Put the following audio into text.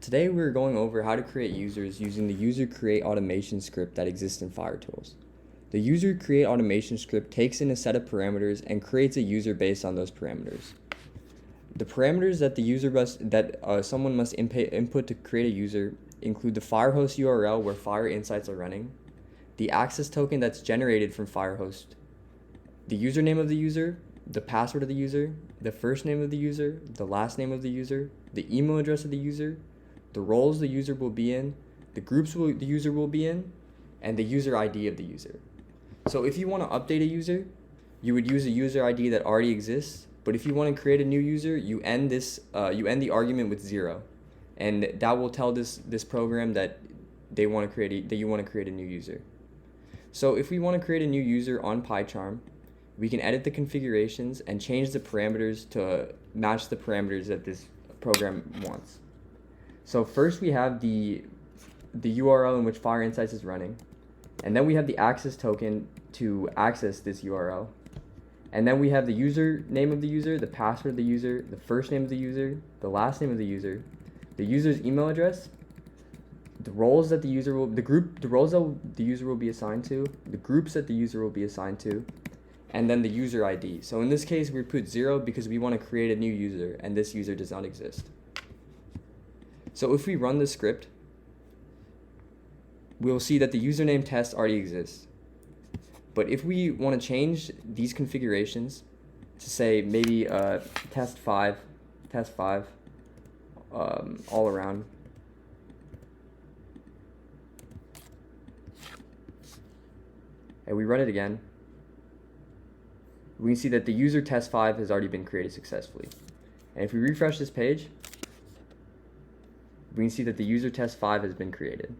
Today we're going over how to create users using the user create automation script that exists in FireTools. The user create automation script takes in a set of parameters and creates a user based on those parameters. The parameters that someone must input to create a user include the Firehost URL where Fire Insights are running, the access token that's generated from Firehost, the username of the user, the password of the user, the first name of the user, the last name of the user, the email address of the user, the roles the user will be in, the groups the user will be in, and the user ID of the user. So if you want to update a user, you would use a user ID that already exists. But if you want to create a new user, you end the argument with 0, and that will tell this program that you want to create a new user. So if we want to create a new user on PyCharm, we can edit the configurations and change the parameters to match the parameters that this program wants. So first we have the URL in which Fire Insights is running, and then we have the access token to access this URL. And then we have the user name of the user, the password of the user, the first name of the user, the last name of the user's email address, the roles that the user will be assigned to, the groups that the user will be assigned to, and then the user ID. So in this case, we put 0 because we want to create a new user, and this user does not exist. So if we run the script, we'll see that the username test already exists. But if we want to change these configurations to say maybe test 5, all around, and we run it again, we can see that the user test 5 has already been created successfully. And if we refresh this page, we can see that the user test 5 has been created.